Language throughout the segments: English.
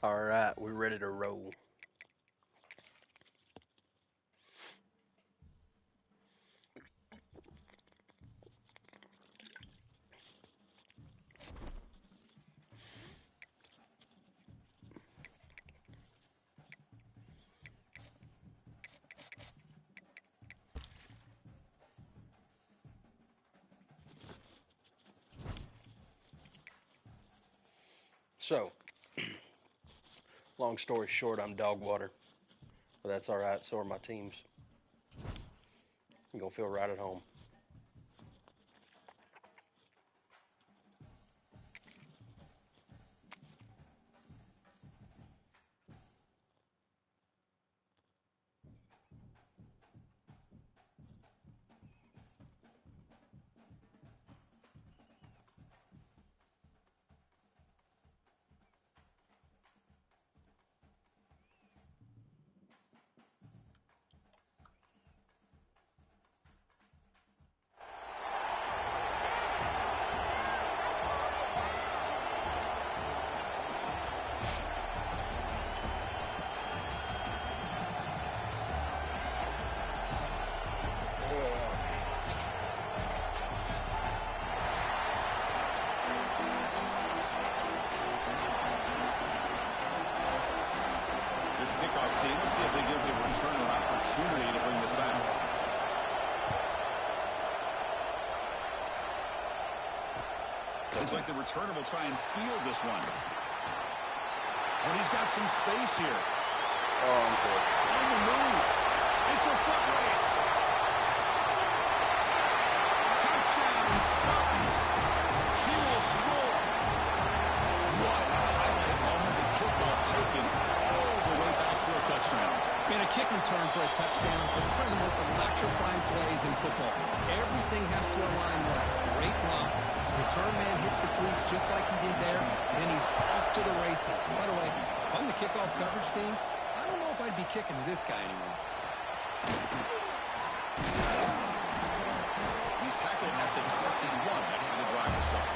All right, we're ready to roll. So, long story short, I'm dog water, but that's all right. So are my teams. I'm gonna feel right at home. Let's see if they give the returner an opportunity to bring this back. Looks like the returner will try and field this one. And he's got some space here. Oh, I'm good. On the move. It's a foot race. Touchdown, Spartans. He will score. What a highlight moment. The kickoff taken all the way back for a touchdown. Man, a kick return for a touchdown is one of the most electrifying plays in football. Everything has to align well. Great blocks. Return man hits the crease just like he did there. Then he's off to the races. By the way, if I'm the kickoff coverage team, I don't know if I'd be kicking to this guy anymore. He's tackled at the 21. That's where the drive will start.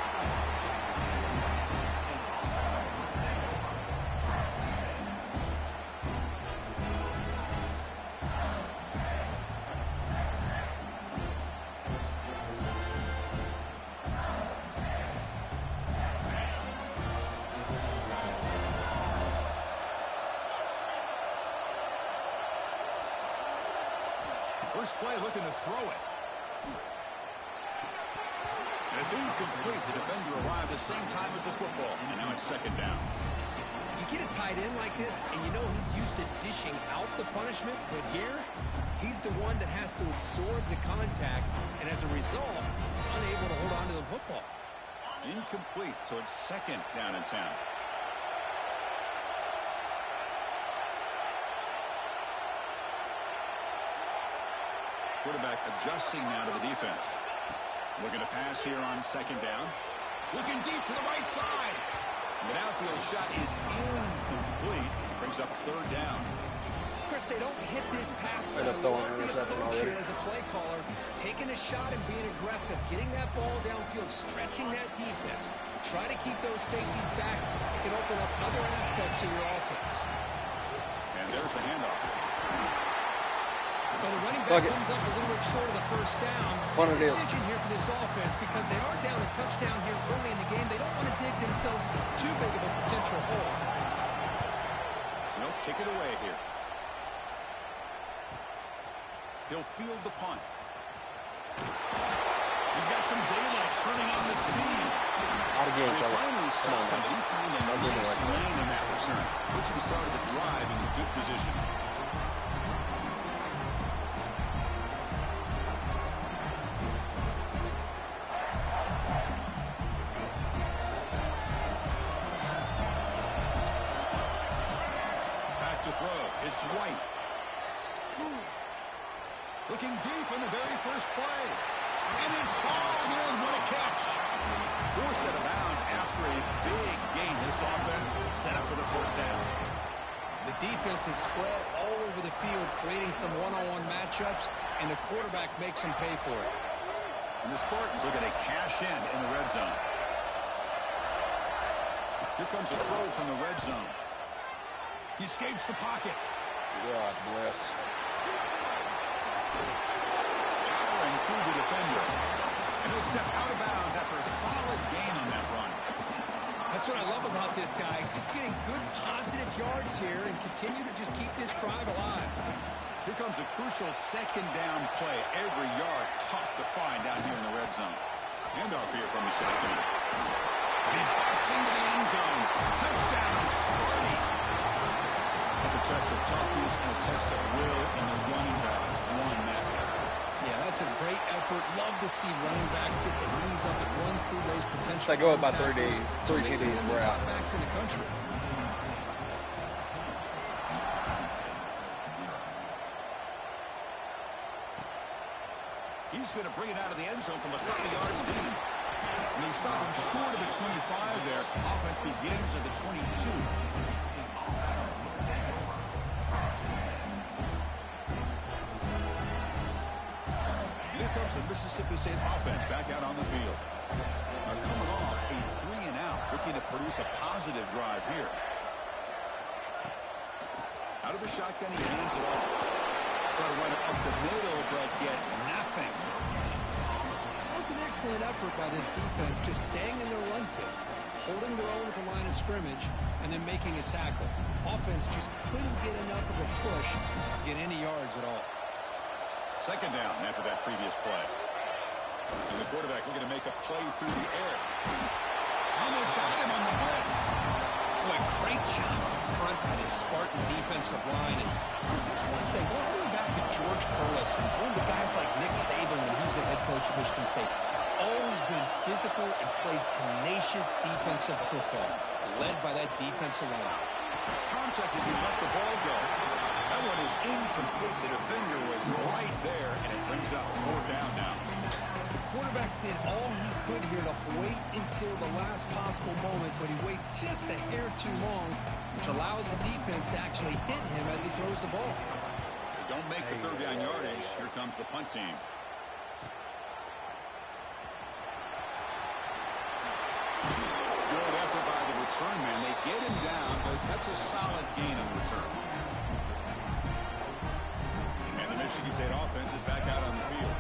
First play looking to throw it. And it's incomplete. The defender arrived the same time as the football. And now it's second down. You get a tight end like this, and you know he's used to dishing out the punishment, but here, he's the one that has to absorb the contact, and as a result, he's unable to hold on to the football. Incomplete, so it's second down in town. Quarterback adjusting now to the defense. Looking to pass here on second down. Looking deep to the right side. The outfield shot is incomplete. Brings up third down. Chris, they don't hit this pass, End but up I throwing love the interception approach already. here as a play caller. Taking a shot and being aggressive. Getting that ball downfield. Stretching that defense. Try to keep those safeties back. It can open up other aspects of your offense. And there's the handoff. Well, the running back comes up a little bit short of the first down. What it is. Decision here for this offense because they are down a touchdown here early in the game. They don't want to dig themselves too big of a potential hole. No, kick it away here. He'll field the punt. He's got some daylight turning on the speed. Out of game, They fella. finally stop him, but he found a Don't do it nice like that. lane in that return. Puts the start of the drive in good position. Back to throw. It's White. Looking deep in the very first play. And it's hauled in. What a catch. Forced out of bounds after a big gain. This offense set up with a first down. The defense is spread all over the field, creating some one-on-one matchups, and the quarterback makes them pay for it. And the Spartans looking to cash in the red zone. Here comes a throw from the red zone. He escapes the pocket. God bless. Powering through the defender. And he'll step out of bounds after a solid gain on that run. That's what I love about this guy. Just getting good, positive yards here and continue to just keep this drive alive. Here comes a crucial second down play. Every yard tough to find down here in the red zone. Handoff here from the shotgun. And he busts into the end zone. Touchdown, Sparty. That's a test of toughness and a test of will, and the running back won that battle. Yeah, that's a great effort. Love to see running backs get their knees up and run through those potential. They go up by tackles. 3 Makes TDs them one of the per top out. backs in the country. He's going to bring it out of the end zone from a couple of yards deep. And they stop him short of the 25 there. Offense begins at the 22. Here comes the Mississippi State offense back out on the field. Now coming off a 3-and-out, looking to produce a positive drive here. Out of the shotgun, he hands it off. Try to run it up the middle, but get nothing. That was an excellent effort by this defense, just staying in their run fits, holding their own at the line of scrimmage, and then making a tackle. Offense just couldn't get enough of a push to get any yards at all. Second down after that previous play. And the quarterback looking to make a play through the air. And they've got him on the blitz. Boy, great job up front by this Spartan defensive line. And this is one thing, going back to George Perlis and one of the guys like Nick Saban when he was the head coach of Michigan State, always been physical and played tenacious defensive football, led by that defensive line. Contact as he let the ball go. That one is incomplete. The defender was right there, and it brings up 4th down now. The quarterback did all he could here to wait until the last possible moment, but he waits just a hair too long, which allows the defense to actually hit him as he throws the ball. They don't make the 3rd down yardage. Here comes the punt team. Good effort by the return man. They get him down, but that's a solid gain on return. And the Michigan State offense is back out on the field.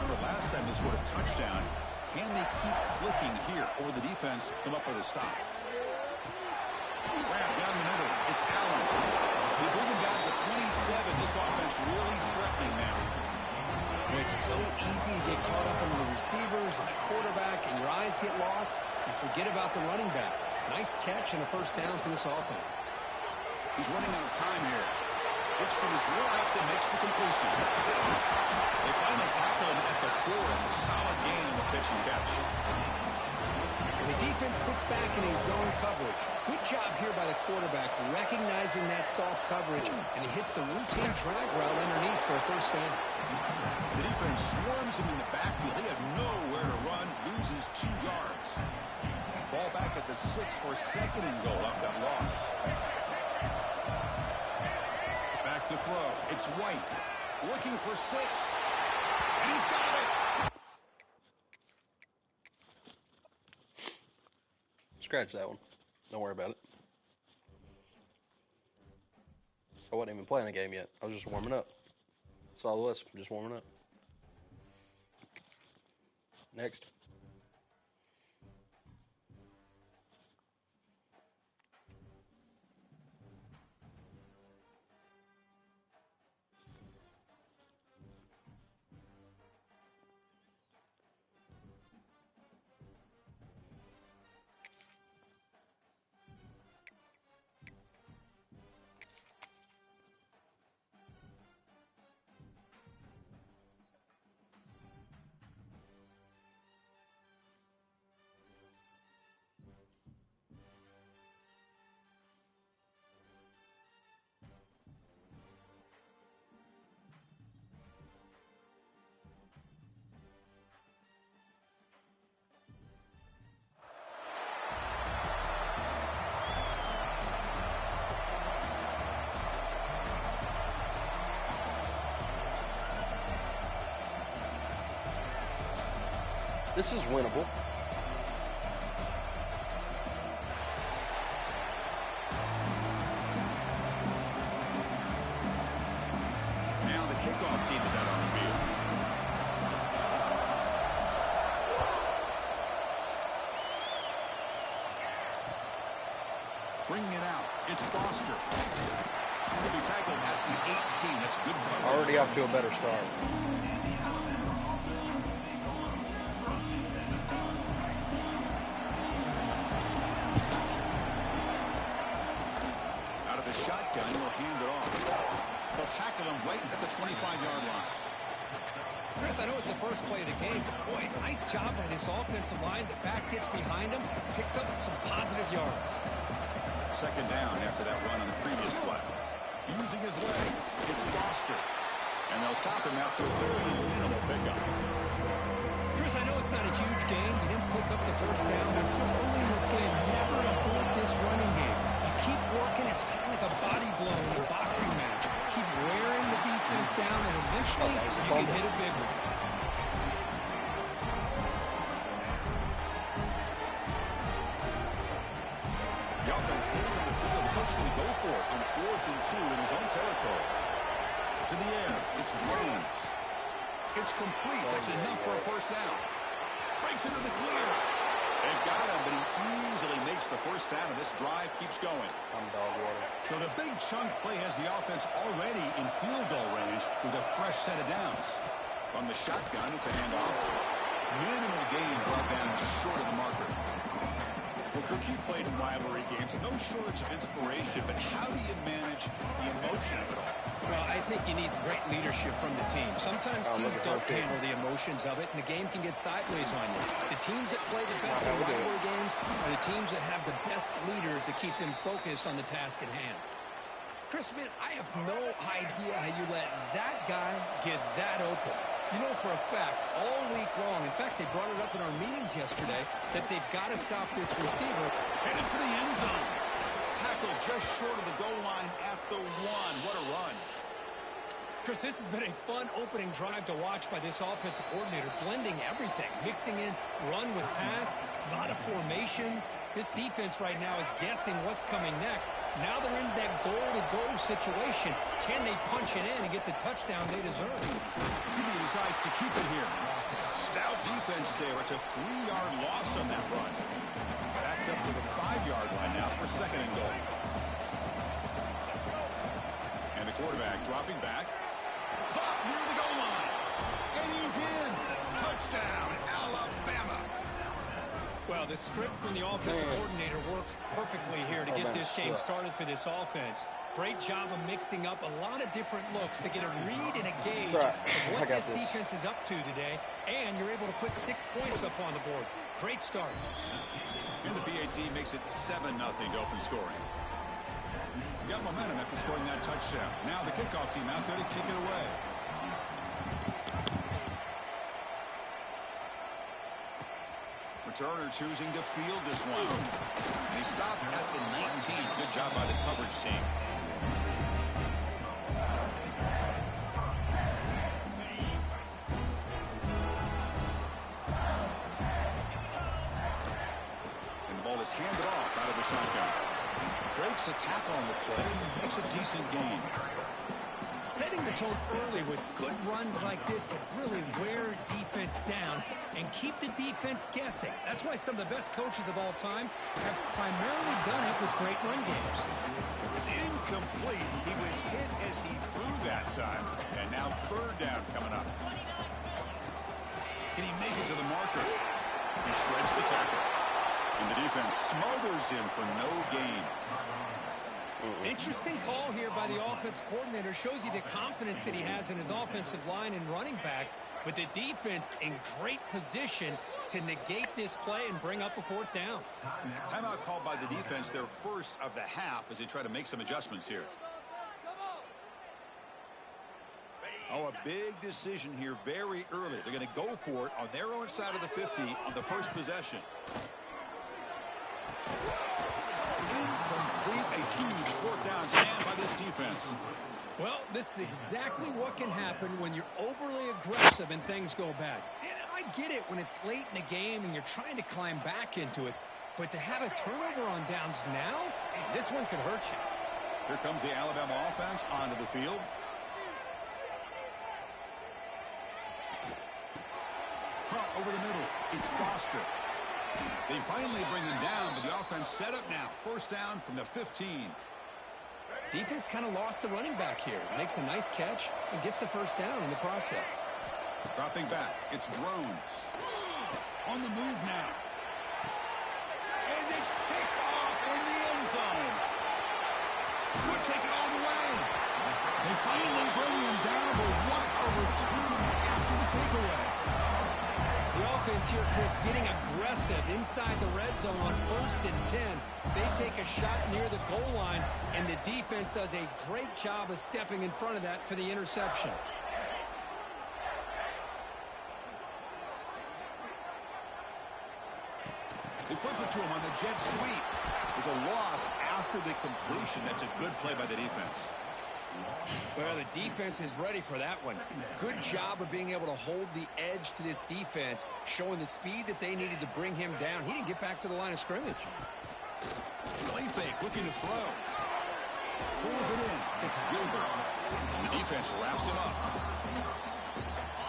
Remember last time they scored a touchdown. Can they keep clicking here, or the defense come up with a stop? Grab down the middle. It's Allen. They bring him down to the 27. This offense really threatening now. It's so easy to get caught up on the receivers and the quarterback, and your eyes get lost. You forget about the running back. Nice catch and a 1st down for this offense. He's running out of time here. Looks to his left and makes the completion. They finally tackle him at the 4. It's a solid gain on the pitch and catch. And the defense sits back in a zone coverage. Good job here by the quarterback, recognizing that soft coverage, and he hits the routine drag route underneath for a 1st down. The defense swarms him in the backfield. They have nowhere to run, loses 2 yards. Ball back at the 6 for 2nd and goal up that loss. Back to throw. It's White looking for 6. And he's got it. Scratch that one. Don't worry about it. I wasn't even playing the game yet. I was just warming up. That's all it was. Just warming up. Next. This is winnable. team is out on the field. Bringing it out. It's Foster. He'll be tackled at the 18. That's good coverage. Already off to a better start. Out of the shotgun, he'll hand it off. They'll tackle him right at the 25-yard line. Chris, I know it's the first play of the game, but boy, nice job by this offensive line. The back gets behind him, picks up some positive yards. Second down after that run on the previous play. Using his legs, it's Foster. And they'll stop him after a fairly minimal pickup. Chris, I know it's not a huge gain. You didn't pick up the first down, but still early in this game, never abort this running game. You keep working, it's kind of like a body blow in a boxing match. Keep wearing the defense down, and eventually you can hit a big one. The offense stays on the field. The coach going to go for it on 4th and 2 in his own territory. To the air, it's Jones. It's complete. That's enough for a first down. Breaks into the clear. They've got him, but he easily makes the first down, and this drive keeps going. I'm dog water. So the big chunk play has the offense already in field goal range with a fresh set of downs. From the shotgun, it's a handoff. Minimal gain brought down short of the marker. Well, Kirk, you played in rivalry games. No shortage of inspiration, but how do you manage the emotion of it all? Well, I think you need great leadership from the team. Sometimes teams don't handle the emotions of it, and the game can get sideways on you. The teams that play the best in rivalry games are the teams that have the best leaders to keep them focused on the task at hand. Chris Smith, I have no idea how you let that guy get that open. You know for a fact, all week long, in fact, they brought it up in our meetings yesterday, that they've got to stop this receiver. Headed for the end zone. Tackled just short of the goal line at the 1. What a run. Chris, this has been a fun opening drive to watch by this offensive coordinator, blending everything, mixing in run with pass, a lot of formations. This defense right now is guessing what's coming next. Now they're in that goal-to-go situation. Can they punch it in and get the touchdown they deserve? He decides to keep it here. Stout defense there. It's a 3-yard loss on that run. Backed up to the 5-yard line now for second and goal. And the quarterback dropping back. Caught near the goal line. And he's in. Touchdown, Alabama. Well, the script from the offensive coordinator works perfectly here to get this game started for this offense. Great job of mixing up a lot of different looks to get a read and a gauge of what this defense is up to today, and you're able to put 6 points up on the board. Great start. And the BAT makes it 7-0 to open scoring. You got momentum after scoring that touchdown. Now the kickoff team out there to kick it away. Returner choosing to field this one. And he stopped at the 19. Good job by the coverage team. And the ball is handed off out of the shotgun. Breaks a tackle on the play and makes a decent gain. Setting the tone early with good runs like this can really wear defense down and keep the defense guessing. That's why some of the best coaches of all time have primarily done it with great run games. It's incomplete. He was hit as he threw that time. And now third down coming up. Can he make it to the marker? He shreds the tackle. And the defense smothers him for no gain. Interesting call here by the offense coordinator. Shows you the confidence that he has in his offensive line and running back. But the defense in great position to negate this play and bring up a fourth down. Timeout called by the defense, their first of the half, as they try to make some adjustments here. Oh, a big decision here very early. They're going to go for it on their own side of the 50 on the first possession. Incomplete, a huge fourth down stand by this defense. Well, this is exactly what can happen when you're overly aggressive and things go bad. And I get it when it's late in the game and you're trying to climb back into it. But to have a turnover on downs now, man, this one could hurt you. Here comes the Alabama offense onto the field. caught over the middle. It's Foster. They finally bring him down, but the offense set up now. First down from the 15. Defense kind of lost a running back here. Makes a nice catch and gets the first down in the process. Dropping back, it's Drones. On the move now. And it's picked off in the end zone. Could take it all the way. They finally bring him down, but what a return after the takeaway. The offense here, Chris, getting aggressive inside the red zone on 1st and 10. They take a shot near the goal line, and the defense does a great job of stepping in front of that for the interception. They flip it to him on the jet sweep. There's a loss after the completion. That's a good play by the defense. Well, the defense is ready for that one. Good job of being able to hold the edge to this defense, showing the speed that they needed to bring him down. He didn't get back to the line of scrimmage. Play fake, looking to throw. Pulls it in. It's Gilbert. And the defense wraps him up.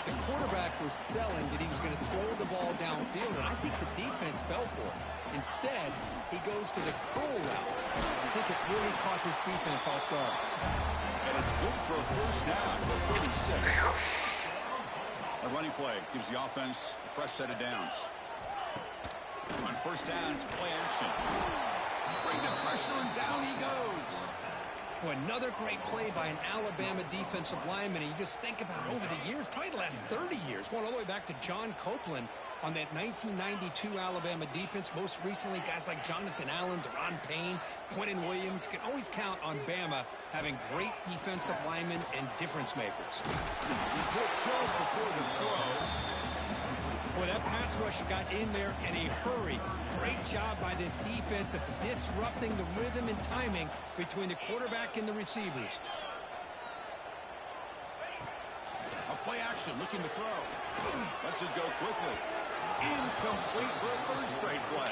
The quarterback was selling that he was going to throw the ball downfield, and I think the defense fell for it. Instead, he goes to the curl route. I think it really caught this defense off guard. And it's good for a first down for 36. A running play gives the offense a fresh set of downs. On first down, it's play action. Bring the pressure, and down he goes. Well, another great play by an Alabama defensive lineman. And you just think about over the years, probably the last 30 years, going all the way back to John Copeland on that 1992 Alabama defense. Most recently, guys like Jonathan Allen, Deron Payne, Quentin Williams. You can always count on Bama having great defensive linemen and difference makers. He's hit just before the throw. Boy, that pass rush got in there in a hurry. Great job by this defense of disrupting the rhythm and timing between the quarterback and the receivers. A play action, looking to throw. Lets it go quickly. Incomplete for a third straight play.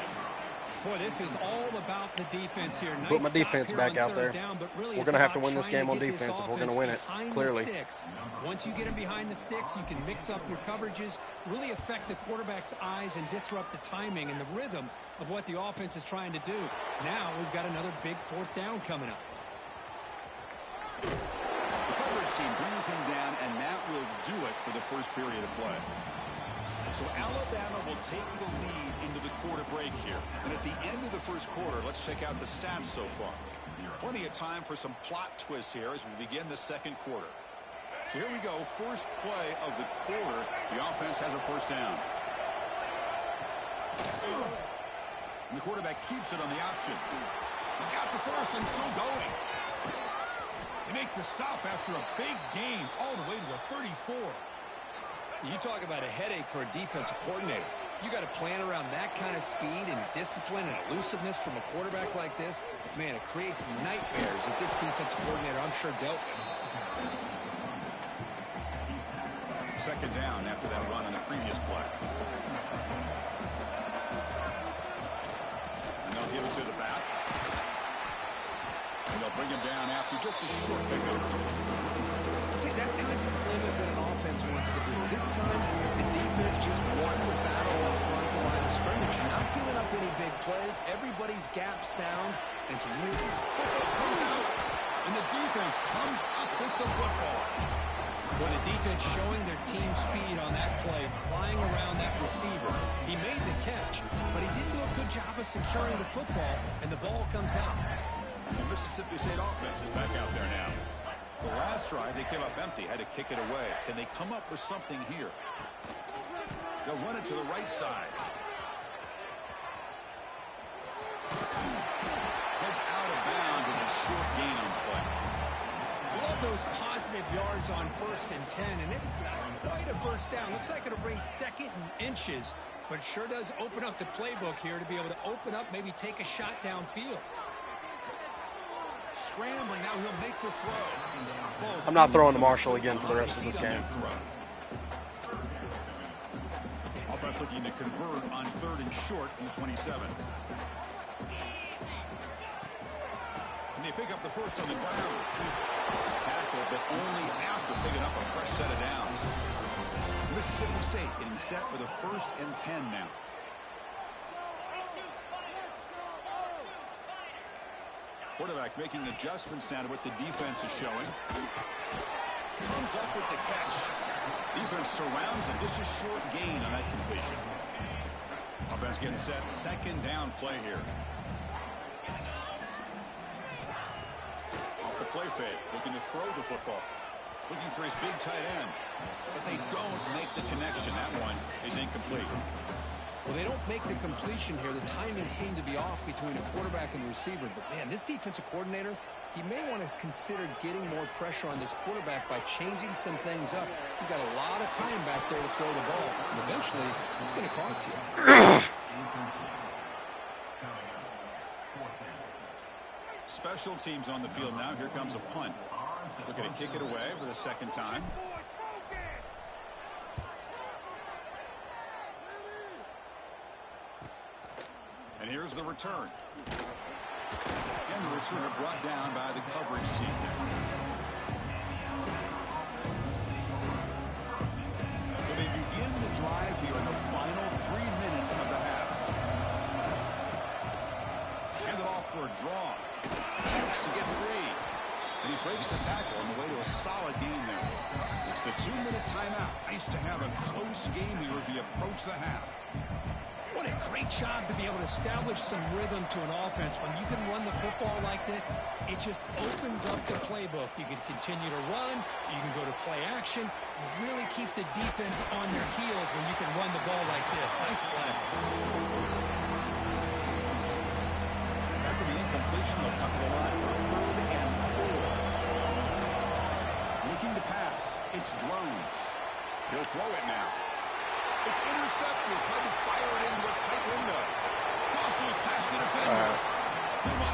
Boy, this is all about the defense here. Nice Put my defense back out there. Down, but really we're going to have to win this game on defense if we're going to win it, clearly. Once you get them behind the sticks, you can mix up your coverages, really affect the quarterback's eyes and disrupt the timing and the rhythm of what the offense is trying to do. Now we've got another big fourth down coming up. The coverage team brings him down, and that will do it for the first period of play. So Alabama will take the lead into the quarter break here. And at the end of the first quarter, let's check out the stats so far. Plenty of time for some plot twists here as we begin the second quarter. So here we go. First play of the quarter. The offense has a first down. And the quarterback keeps it on the option. He's got the first and still going. They make the stop after a big gain all the way to the 34. You talk about a headache for a defensive coordinator. You got to plan around that kind of speed and discipline and elusiveness from a quarterback like this. Man, it creates nightmares that this defensive coordinator, I'm sure, dealt with. Second down after that run on the previous play. And they'll give it to the back. And they'll bring him down after just a short pickup. See, that's how you limit what an offense wants to do. This time, the defense just won the battle up front the line of scrimmage. Not giving up any big plays. Everybody's gap sound. And it's really... Football comes out. And the defense comes up with the football. Well, the defense showing their team speed on that play, flying around that receiver. He made the catch, but he didn't do a good job of securing the football, and the ball comes out. The Mississippi State offense is back out there now. The last drive, they came up empty, had to kick it away. Can they come up with something here? They'll run it to the right side. Heads out of bounds with a short gain on play. Love those positive yards on 1st and 10, and it's not quite a first down. Looks like it'll bring second and inches, but sure does open up the playbook here to be able to open up, maybe take a shot downfield. Scrambling, now he'll make the throw. I'm not throwing to Marshall again for the rest of this game. Offense looking to convert on 3rd and short in the 27. And they pick up the first on the ground. Tackle, but only after picking up a fresh set of downs. Mississippi State getting set for the 1st and 10 now. Quarterback making adjustments now to what the defense is showing. Comes up with the catch. Defense surrounds him. Just a short gain on that completion. Offense getting set. 2nd down play here. Off the play fake. Looking to throw the football. Looking for his big tight end. But they don't make the connection. That one is incomplete. Well, they don't make the completion here. The timing seemed to be off between a quarterback and the receiver. But, man, this defensive coordinator, he may want to consider getting more pressure on this quarterback by changing some things up. You've got a lot of time back there to throw the ball. And eventually, it's going to cost you. Special teams on the field now. Here comes a punt. Looking to kick it away for the 2nd time. And here's the return. And the returner brought down by the coverage team. So they begin the drive here in the final 3 minutes of the half. Hand it off for a draw. Chokes to get free. And he breaks the tackle on the way to a solid gain there. It's the 2-minute timeout. Nice to have a close game here as we approach the half. What a great job to be able to establish some rhythm to an offense. When you can run the football like this, it just opens up the playbook. You can continue to run. You can go to play action. You really keep the defense on their heels when you can run the ball like this. Nice play. After the incompletion, they'll come to the line for a 3rd and 4. Looking to pass. It's Drones. He'll throw it now. It's intercepted. Tried to fire it into a tight window. Crosses past the defender.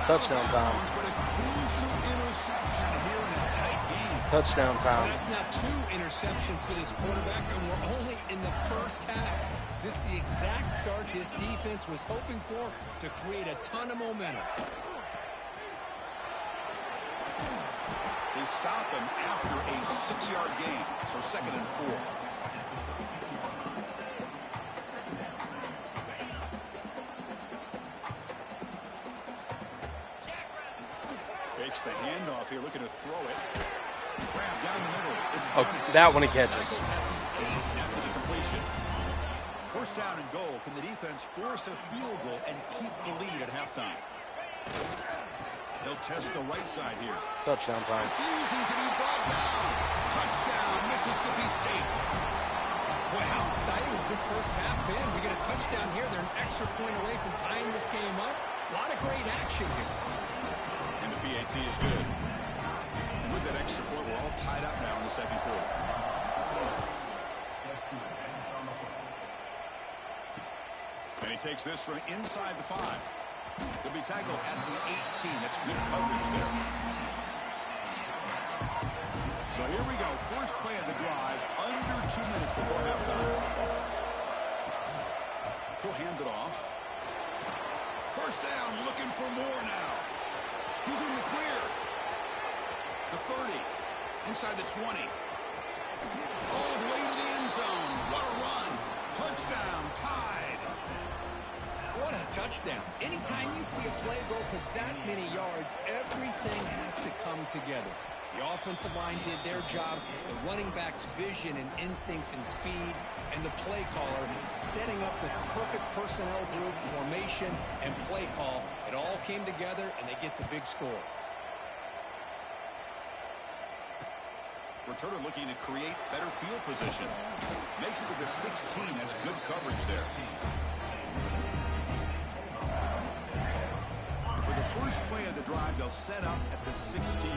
Touchdown time. But a crucial interception here in a tight game. Touchdown time. That's now 2 interceptions for this quarterback, and we're only in the 1st half. This is the exact start this defense was hoping for to create a ton of momentum. They stop him after a 6-yard gain. So 2nd and 4. Fakes the handoff here, looking to throw it. Grab down the middle. It's that one he catches. After the completion. 1st down and goal. Can the defense force a field goal and keep the lead at halftime? They'll test the right side here. Touchdown time. Refusing to be brought down. Touchdown, Mississippi State. Boy, how exciting has this 1st half been? We get a touchdown here. They're an extra point away from tying this game up. A lot of great action here. And the PAT is good. And with that extra point, we're all tied up now in the 2nd quarter. And he takes this from inside the 5. He'll be tackled at the 18. That's good coverage there. So here we go. First play of the drive. Under 2 minutes before halftime. He'll hand it off. 1st down. Looking for more now. He's in the clear. The 30. Inside the 20. All the way to the end zone. What a run. Touchdown. Tied. What a touchdown. Anytime you see a play go for that many yards, everything has to come together. The offensive line did their job, the running back's vision and instincts and speed, and the play caller setting up the perfect personnel group, formation, and play call. It all came together, and they get the big score. Returner looking to create better field position. Makes it to the 16. That's good coverage there. For the first play of the drive, they'll set up at the 16.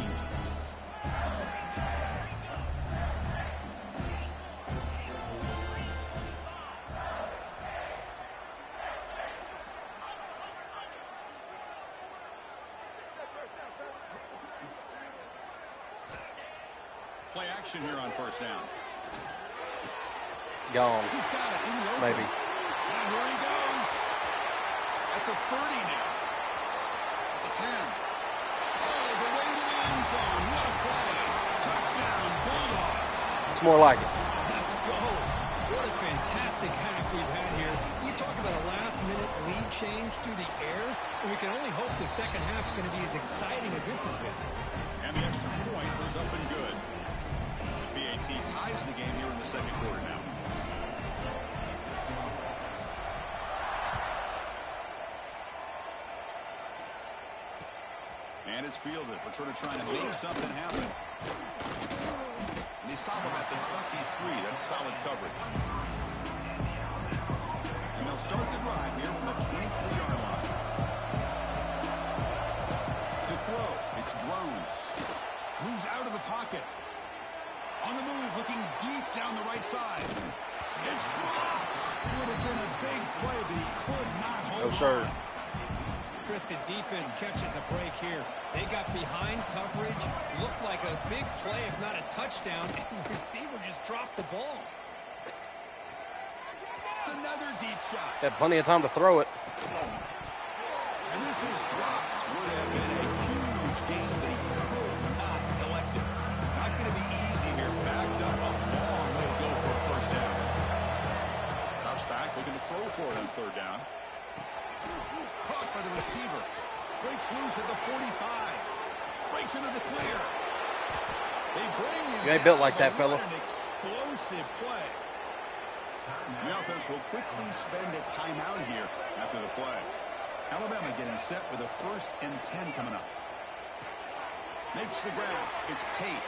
Play action here on 1st down. Gone. He's got it in the open. Maybe. And here he goes. At the 30 now. At the 10. All the way to the end zone. What a play. Touchdown, Bulldawgs. It's more like it. Let's go. What a fantastic half we've had here. We talk about a last-minute lead change through the air, and we can only hope the second half's going to be as exciting as this has been. And the extra point was up and good. BAT ties the game here in the second quarter now. And it's fielded. Returner trying to make something happen. And they stop him at the 23. That's solid coverage. And they'll start the drive here from the 23-yard line. To throw, it's Drones. Moves out of the pocket. On the move, looking deep down the right side. It's dropped. Would have been a big play, but he could not hold on. Chris, the defense catches a break here. They got behind coverage, looked like a big play, if not a touchdown, and the receiver just dropped the ball. It's another deep shot. Had plenty of time to throw it. And this is dropped. Would have been a huge gain, but he could not collect it. Not going to be easy here. Backed up a long way to go for a first down. Drops back, looking to throw for it on third down. Caught by the receiver. Breaks loose at the 45. Breaks into the clear. They bring him. You ain't built like that, fella. An explosive play. The offense will quickly spend a timeout here after the play. Alabama getting set with a 1st and 10 coming up. Makes the grab. It's Tate.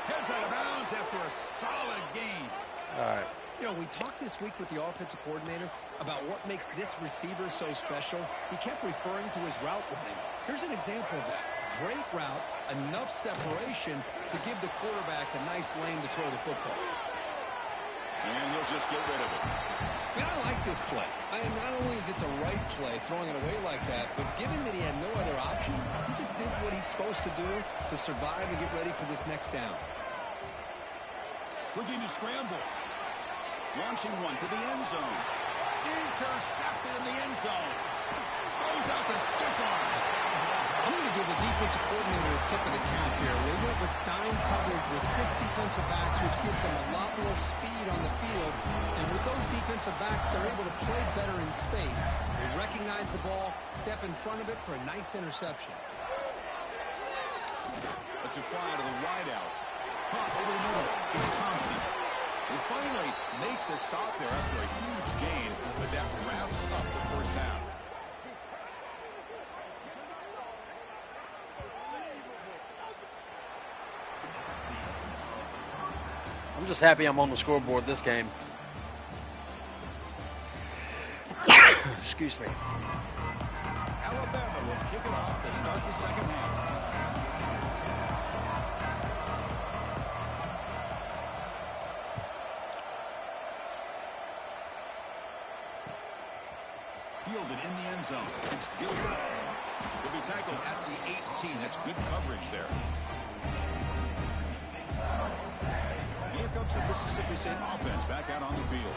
Heads out of bounds after a solid gain. All right. You know, we talked this week with the offensive coordinator about what makes this receiver so special. He kept referring to his route running. Here's an example of that. Great route, enough separation to give the quarterback a nice lane to throw the football. And he'll just get rid of it. Man, I like this play. Not only is it the right play, throwing it away like that, but given that he had no other option, he just did what he's supposed to do to survive and get ready for this next down. Looking to scramble. Launching one to the end zone. Intercepted in the end zone. Goes out to stiff arm. I'm going to give the defensive coordinator a tip of the cap here. They went with dime coverage with 6 defensive backs, which gives them a lot more speed on the field. And with those defensive backs, they're able to play better in space. They recognize the ball, step in front of it for a nice interception. That's a fly to the wideout. Caught over the middle. It's Thompson. They finally make the stop there after a huge gain, but that wraps up the first half. I'm just happy I'm on the scoreboard this game. Excuse me. Alabama will kick it off to start the second half. Fielded in the end zone. It's Gilbert. Will be tackled at the 18. That's good coverage there. Here comes the Mississippi State offense back out on the field.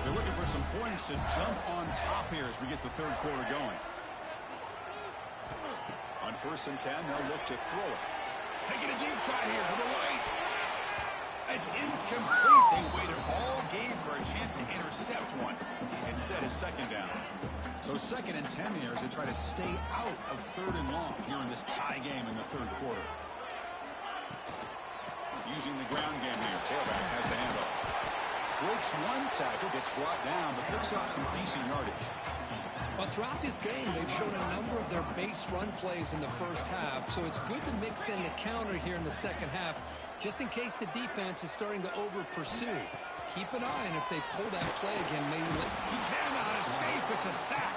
They're looking for some points to jump on top here as we get the third quarter going. On 1st and 10, they'll look to throw it. Taking a deep shot here to the right. It's incomplete. They waited all game for a chance to intercept one. Instead, it's second down. So 2nd and 10 here as they try to stay out of 3rd and long here in this tie game in the third quarter. Using the ground game here. Tailback has the handoff. Breaks one tackle, gets brought down, but picks up some decent yardage. But throughout this game, they've shown a number of their base run plays in the first half, so it's good to mix in the counter here in the second half, just in case the defense is starting to over-pursue. Keep an eye, and if they pull that play again, maybe he cannot escape. It's a sack.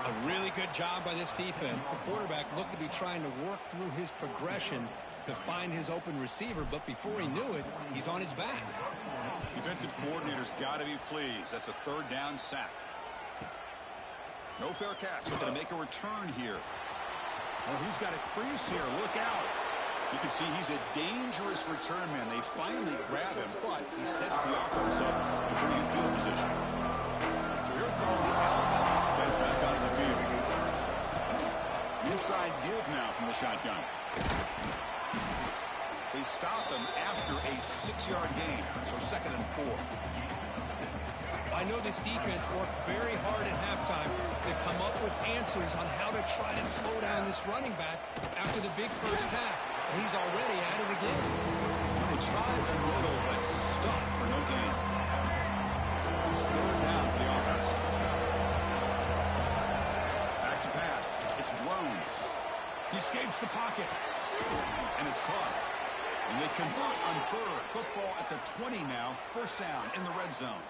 A really good job by this defense. The quarterback looked to be trying to work through his progressions to find his open receiver, but before he knew it, he's on his back. Defensive coordinator's got to be pleased. That's a 3rd down sack. No fair catch. Looking to make a return here. Oh, he's got a crease here. Look out. You can see he's a dangerous return man. They finally grab him, but he sets the offense up in pretty good field position. So here comes the Alabama offense back out of the field. Inside give now from the shotgun. They stop him after a 6-yard gain, so 2nd and 4. I know this defense worked very hard at halftime to come up with answers on how to try to slow down this running back after the big first half. And he's already at it again. Well, they tried the middle, but stopped for no gain. It's third down for the offense. Back to pass. It's Drones. He escapes the pocket. And it's caught. And they convert on third. Football at the 20 now. First down in the red zone.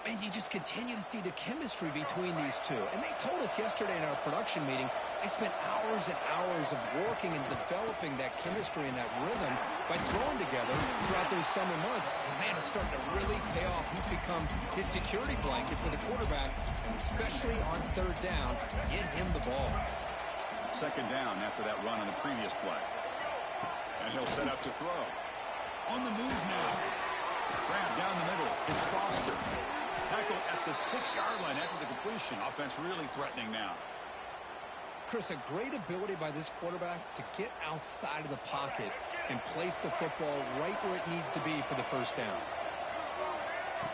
And you just continue to see the chemistry between these two. And they told us yesterday in our production meeting, they spent hours and hours of working and developing that chemistry and that rhythm by throwing together throughout those summer months. And, man, it's starting to really pay off. He's become his security blanket for the quarterback, and especially on third down, get him the ball. Second down after that run on the previous play. And he'll set up to throw. On the move now. Grab down the middle. It's Foster. Tackle at the 6-yard line after the completion. Offense really threatening now. Chris, a great ability by this quarterback to get outside of the pocket and place the football right where it needs to be for the first down.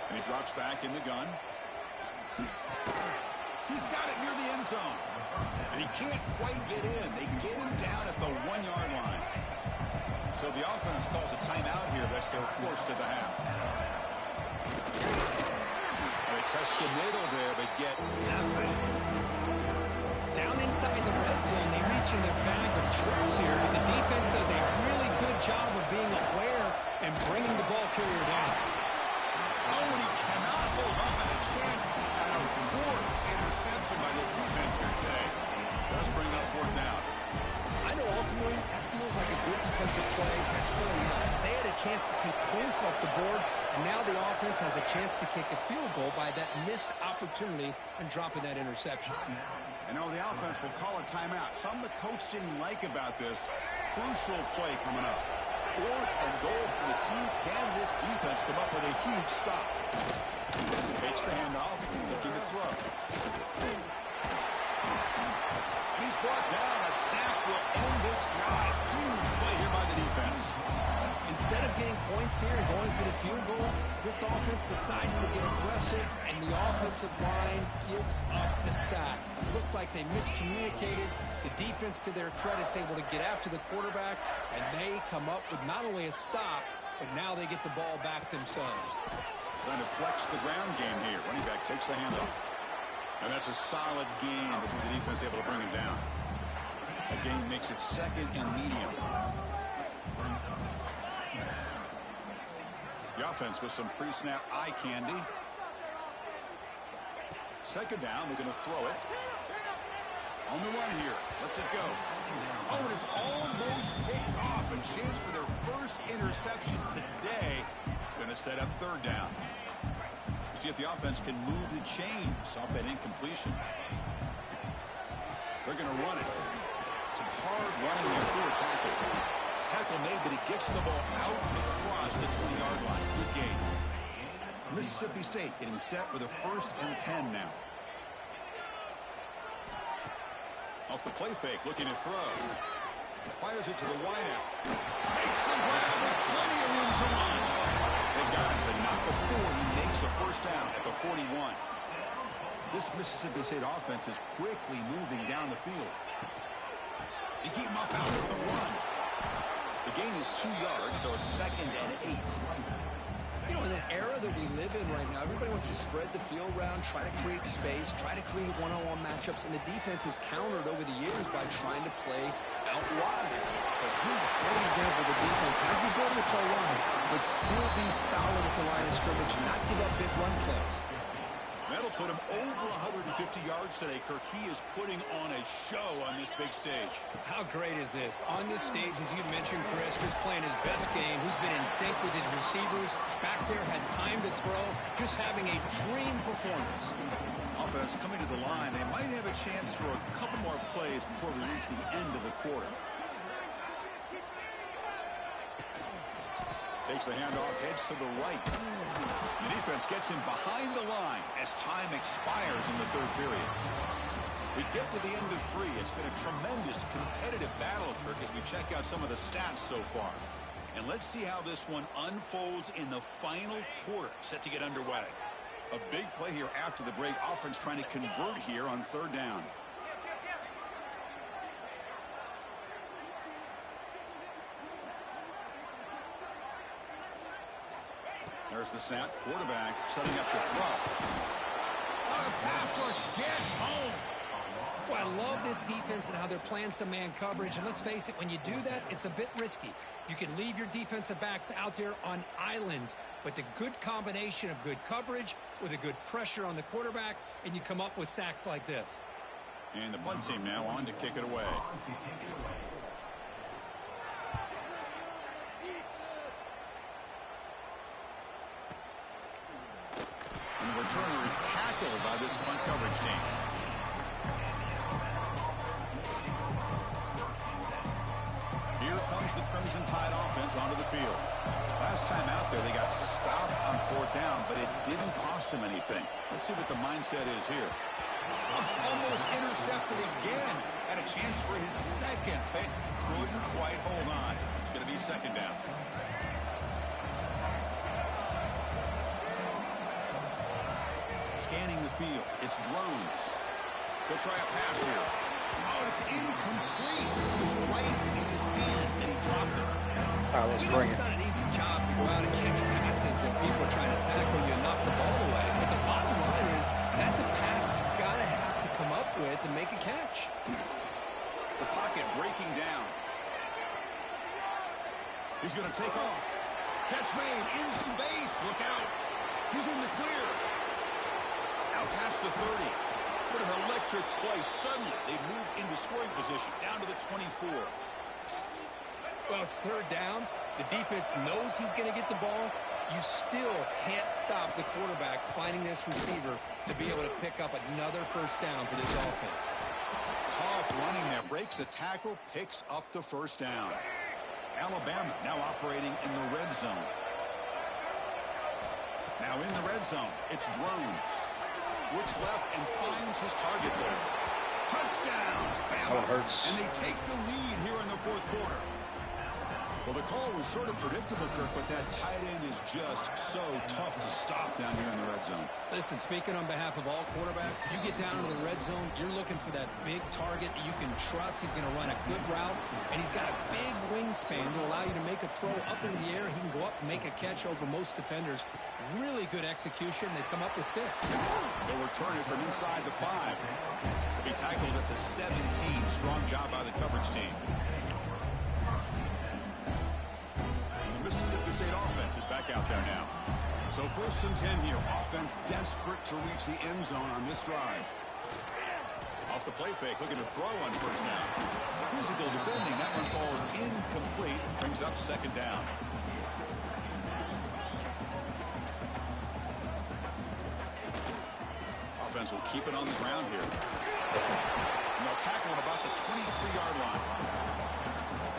And he drops back in the gun. He's got it near the end zone. And he can't quite get in. They get him down at the 1-yard line. So the offense calls a timeout here. That's their first of the half. They test the middle there, but get nothing. Down inside the red zone, they reach in their bag of tricks here, but the defense does a really good job of being aware and bringing the ball carrier down. Oh, and he cannot hold on. A chance at a fourth interception by this defense here today. Does bring up fourth down. I know ultimately that feels like a good defensive play, but it's really not. They had a chance to keep points off the board, and now the offense has a chance to kick a field goal by that missed opportunity and dropping that interception. And now the offense will call a timeout. Something the coach didn't like about this. Crucial play coming up. Fourth and goal for the team. Can this defense come up with a huge stop? Takes the handoff, looking to throw. He's brought down. A sack will end this drive. Huge play here by the defense. Instead of getting points here and going for the field goal, this offense decides to get aggressive, and the offensive line gives up the sack. Looked like they miscommunicated. The defense, to their credit, is able to get after the quarterback, and they come up with not only a stop, but now they get the ball back themselves. Trying to flex the ground game here. Running back takes the handoff. And that's a solid gain before the defense is able to bring him down. That gain makes it second and medium. The offense with some pre-snap eye candy. Second down, they're going to throw it. On the run here. Let's it go. Oh, and it's almost picked off. A chance for their first interception today. Going to set up third down. See if the offense can move the chains off that incompletion. They're going to run it. Some hard running there through a tackle. Tackle made, but he gets the ball out and across the 20-yard line. Good game. Mississippi State getting set for the 1st and 10 now. Off the play fake, looking to throw. Fires it to the wideout. Makes the grab with plenty of room to run. They've got it, but not before he makes a first down at the 41. This Mississippi State offense is quickly moving down the field. They keep him up out to the run. The gain is 2 yards, so it's 2nd and 8. You know, in the era that we live in right now, everybody wants to spread the field around, try to create space, try to create one-on-one matchups, and the defense has countered over the years by trying to play out wide. But here's a great example of the defense has the ability to play wide, but still be solid at the line of scrimmage, not give up big run plays. That'll put him over 150 yards today. Kirk, he is putting on a show on this big stage. How great is this? On this stage, as you mentioned, Chris, just playing his best game. He's been in sync with his receivers. Back there, has time to throw. Just having a dream performance. Offense coming to the line. They might have a chance for a couple more plays before we reach the end of the quarter. Takes the handoff, heads to the right. The defense gets him behind the line as time expires in the third period. We get to the end of 3. It's been a tremendous competitive battle, Kirk, as we check out some of the stats so far. And let's see how this one unfolds in the final quarter, set to get underway. A big play here after the break. Offense trying to convert here on third down. There's the snap. Quarterback setting up the throw. Oh, the pass rush gets home. Well, I love this defense and how they're playing some man coverage. And let's face it, when you do that, it's a bit risky. You can leave your defensive backs out there on islands, but the good combination of good coverage with a good pressure on the quarterback, and you come up with sacks like this. And the punt team now on to kick it away. And the returner is tackled by this punt coverage team. Here comes the Crimson Tide offense onto the field. Last time out there, they got stopped on fourth down, but it didn't cost them anything. Let's see what the mindset is here. Almost intercepted again. Had a chance for his second, but couldn't quite hold on. It's going to be second down. Scanning the field. It's drones. They'll try a pass here. Oh, it's incomplete. It was right in his hands, and he dropped it. All right, let's bring It's it. not an easy job to go out and catch passes when people are trying to tackle you and knock the ball away. But the bottom line is that's a pass you've got to have to come up with and make a catch. The pocket breaking down. He's going to take off. Catch made in space. Look out. He's in the clear. Out past the 30. What an electric play. Suddenly, they move into scoring position. Down to the 24. Well, it's third down. The defense knows he's going to get the ball. You still can't stop the quarterback finding this receiver to be able to pick up another first down for this offense. Tough running there. Breaks a tackle. Picks up the first down. Alabama now operating in the red zone. Now in the red zone, it's drones. Looks left and finds his target there. Touchdown! Bama. That hurts. And they take the lead here in the fourth quarter. Well, the call was sort of predictable, Kirk, but that tight end is just so tough to stop down here in the red zone. Listen, speaking on behalf of all quarterbacks, you get down into the red zone, you're looking for that big target that you can trust. He's going to run a good route, and he's got a big wingspan to allow you to make a throw up into the air. He can go up and make a catch over most defenders. Really good execution. They've come up with 6. They'll return it from inside the 5. To be tackled at the 17. Strong job by the coverage team. Mississippi State offense is back out there now. So first and 10 here. Offense desperate to reach the end zone on this drive. Off the play fake, looking to throw on first down. Physical defending. That one falls incomplete. Brings up second down. Offense will keep it on the ground here. And they'll tackle him about the 23-yard line.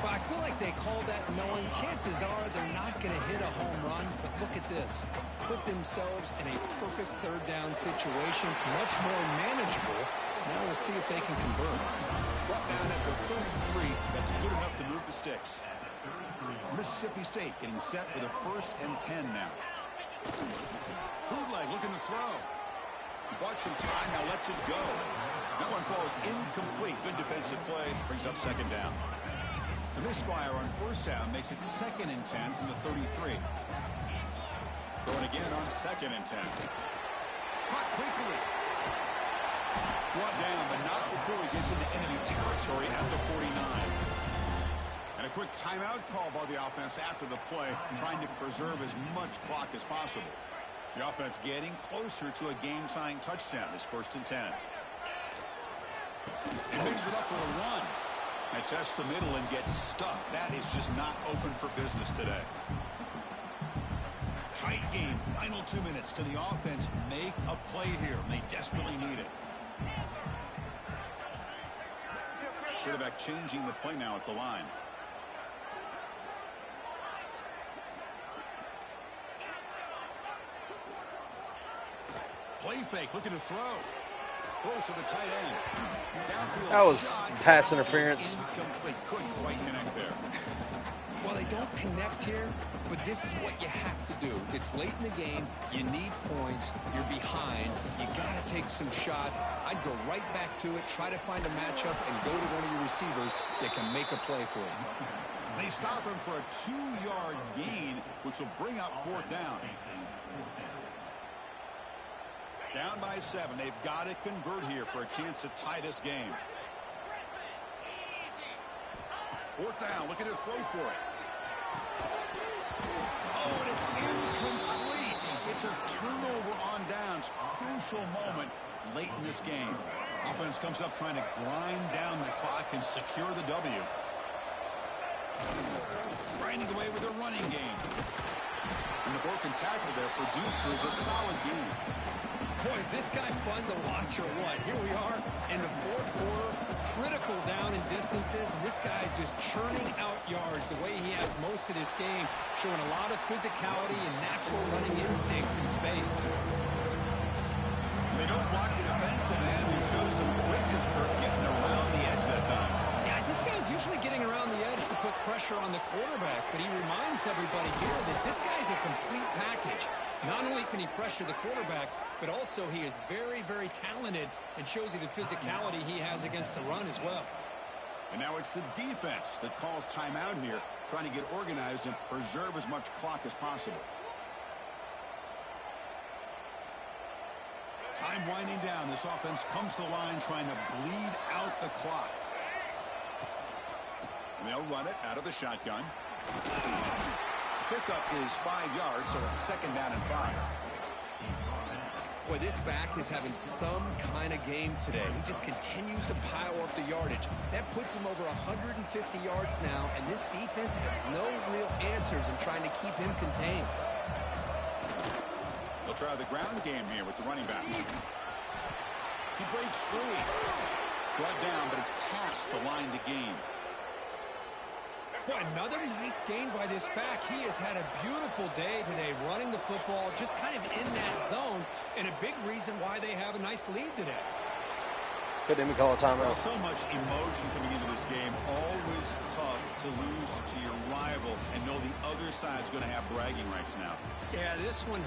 Well, I feel like they called that knowing chances are they're not going to hit a home run. But look at this. Put themselves in a perfect third down situation. It's much more manageable. Now we'll see if they can convert. Brought down at the 33. That's good enough to move the sticks. Mississippi State getting set with a first and 10 now. Bootleg looking to throw. He bought some time, now lets it go. That one falls incomplete. Good defensive play. Brings up second down. The misfire on first down makes it second and 10 from the 33. Throwing again on second and 10. Caught quickly. Brought down, but not before he gets into enemy territory at the 49. And a quick timeout call by the offense after the play, trying to preserve as much clock as possible. The offense getting closer to a game-tying touchdown. It's first and 10. He mixes it up with a run. And tests the middle and gets stuck. That is just not open for business today. Tight game. Final 2 minutes. Can the offense make a play here? They desperately need it. Quarterback changing the play now at the line. Play fake. Looking to throw. Close to the tight end. Downfield That was shot. pass interference. Incomplete. Couldn't quite connect there. Well, they don't connect here, but this is what you have to do. It's late in the game. You need points. You're behind. You got to take some shots. I'd go right back to it, try to find a matchup, and go to one of your receivers that can make a play for you. They stop him for a 2-yard gain, which will bring up 4th down. Down by 7. They've got to convert here for a chance to tie this game. 4th down. Looking to throw for it. Oh, and it's incomplete. It's a turnover on downs. Crucial moment late in this game. Offense comes up trying to grind down the clock and secure the W. Grinding away with a running game. And the broken tackle there produces a solid game. Boy, is this guy fun to watch or what? Here we are in the 4th quarter, critical down in distances, and this guy just churning out yards the way he has most of this game, showing a lot of physicality and natural running instincts in space. They don't block the defensive end who shows some quickness, Kirk, getting around the edge that time. Yeah, this guy's usually getting around the edge to put pressure on the quarterback, but he reminds everybody here that this guy's a complete package. Not only can he pressure the quarterback, but also he is very, very talented and shows you the physicality he has against the run as well. And now it's the defense that calls timeout here, trying to get organized and preserve as much clock as possible. Time winding down. This offense comes to the line trying to bleed out the clock. And they'll run it out of the shotgun. Pickup is 5 yards, so it's 2nd down and 5. Boy, this back is having some kind of game today. He just continues to pile up the yardage. That puts him over 150 yards now, and this defense has no real answers in trying to keep him contained. They'll try the ground game here with the running back. He breaks free. Brought down, but it's past the line to gain. Boy, another nice game by this back. He has had a beautiful day today running the football, just kind of in that zone, and a big reason why they have a nice lead today. Couldn't even call a timeout. Well, so much emotion coming into this game. Always tough to lose to your rival and know the other side's going to have bragging rights now. Yeah, this one hurt.